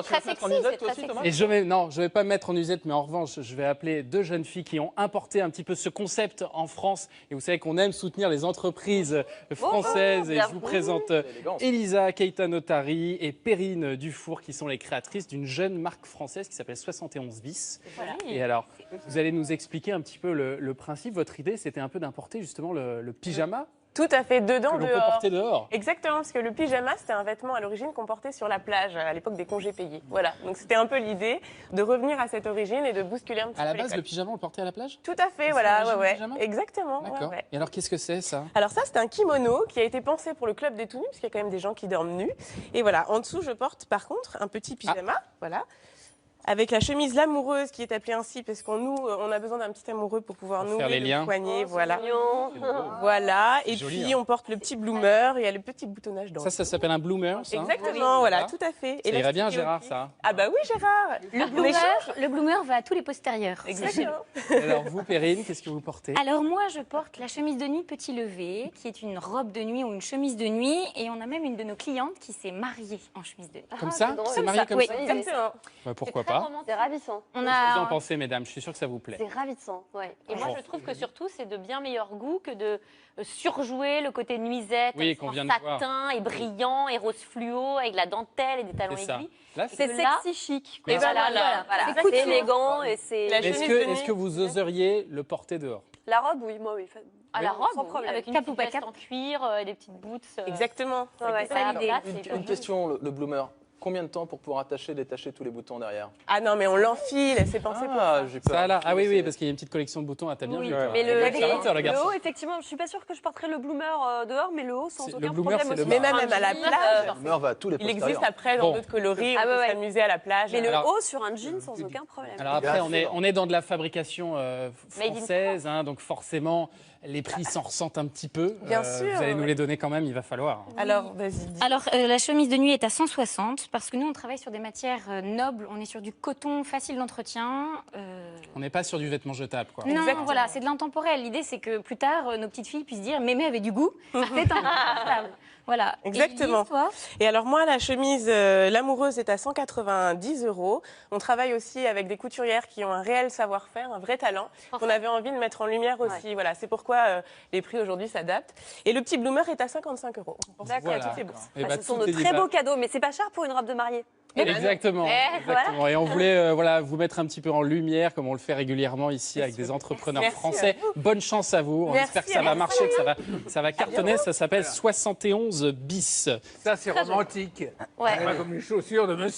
c'est très sexy, c'est très sexy. Et je vais pas me mettre en usette, mais en revanche, je vais appeler deux jeunes filles qui ont importé un petit peu ce concept en France. Et vous savez qu'on aime soutenir les entreprises françaises. Et je vous présente Elisa Keita-Notary et Perrine Dufour, qui sont les créatrices d'une jeune marque française qui s'appelle 71 bis. Voilà. Et alors, vous allez nous expliquer un petit peu le principe. Votre idée, c'était un peu d'importer justement le pyjama. Tout à fait, dedans, Que l'on peut dehors. porter dehors. Exactement, parce que le pyjama, c'était un vêtement à l'origine qu'on portait sur la plage, à l'époque des congés payés. Voilà, donc c'était un peu l'idée de revenir à cette origine et de bousculer un petit peu À la les base, codes. le pyjama, on le portait à la plage? Tout à fait, C'est voilà, l'origine du ouais, pyjama exactement. D'accord. Ouais. Et alors, qu'est-ce que c'est ça? Alors ça, c'est un kimono qui a été pensé pour le club des tout nus, parce qu'il y a quand même des gens qui dorment nus. Et voilà, en dessous, je porte par contre un petit pyjama, voilà, avec la chemise l'amoureuse qui est appelée ainsi, parce on a besoin d'un petit amoureux pour pouvoir Pour faire nourrir les liens. le poignet, voilà. Mignon. Voilà, et joli, puis hein. on porte le petit bloomer, il y a le petit boutonnage dans Ça s'appelle un bloomer, ça? Exactement, voilà, Voilà. tout à fait. Ça irait bien, Élastique et Gérard, aussi. ça. Ah bah oui, Gérard. Le bloomer va à tous les postérieurs. Exactement. Alors, vous, Perrine, qu'est-ce que vous portez? Alors moi, je porte la chemise de nuit petit levé, qui est une robe de nuit ou une chemise de nuit. Et on a même une de nos clientes qui s'est mariée en chemise de nuit. Comme ça? drôle. C'est marié comme Oui. ça? Exactement. Bah, pourquoi pas? C'est ravissant. On Qu'est-ce que vous en a... pensez, mesdames? Je suis sûr que ça vous plaît. C'est ravissant, ouais. Et moi, je trouve que surtout, c'est de bien meilleur goût que de surjouer le côté nuisette, Oui, qu'on en vient de voir. satin et brillant et rose fluo avec de la dentelle et des talons C'est ça. aiguilles. Là, C'est Là- sexy chic. Oui. Et voilà, C'est c'est élégant et c'est... La Est-ce chemise que, de est-ce nuit. que vous oseriez le porter dehors? La robe, oui, moi, oui. À la Oui. robe, Sans oui, problème. avec une Cap petite ou pas veste cap en cuir et des petites boots. Exactement. Ouais, ouais, ça ça valide. valide. Là, c'est Une question, le bloomer. Combien de temps pour pouvoir attacher et détacher tous les boutons derrière? Ah non, mais on l'enfile, c'est pensé pour ça. J'ai peur. Ça, là. Ah oui, C'est- oui, parce qu'il y a une petite collection de boutons. Ah, t'as bien Oui, vu. toi. mais le, Observateur, le le garçon. haut, effectivement, je suis pas sûre que je porterais le bloomer dehors, mais le haut sans C'est- aucun le bloomer, problème c'est aussi. le Mais même à la plage, Le bloomer va à tous les il postérieurs. existe après dans Bon. d'autres coloris, on Ah peut ouais, ouais. s'amuser à la plage. Mais le Alors- haut sur un jean sans aucun problème. Alors après, on est dans de la fabrication Made in française, hein, donc forcément, les prix s'en ressentent un petit peu. Bien sûr, Vous allez nous ouais. les donner quand même, il va falloir. Alors, vas-y, dis. Alors, la chemise de nuit est à 160 parce que nous, on travaille sur des matières nobles. On est sur du coton facile d'entretien. On n'est pas sur du vêtement jetable, quoi. Non, Exactement. voilà, c'est de l'intemporel. L'idée, c'est que plus tard, nos petites filles puissent dire mémé avait du goût. C'est intemporel. Voilà. Exactement. Et Lise, toi Et alors moi, la chemise l'amoureuse est à 190 €. On travaille aussi avec des couturières qui ont un réel savoir-faire, un vrai talent, qu'on avait envie de mettre en lumière aussi. Voilà, c'est pourquoi les prix aujourd'hui s'adaptent. Et le petit bloomer est à 55 €. On pense D'accord. à toutes les bourses. Et Bah, bah, ce sont tout de est très dit. beaux cadeaux, mais c'est pas cher pour une robe de mariée. Exactement. Exactement. Et on voulait vous mettre un petit peu en lumière, comme on le fait régulièrement ici avec des entrepreneurs Merci français. Bonne chance à vous. On Merci, espère que ça va marcher, que ça va cartonner. Ça s'appelle 71 bis. Ça, c'est romantique. Ouais. Pas comme les chaussures de monsieur.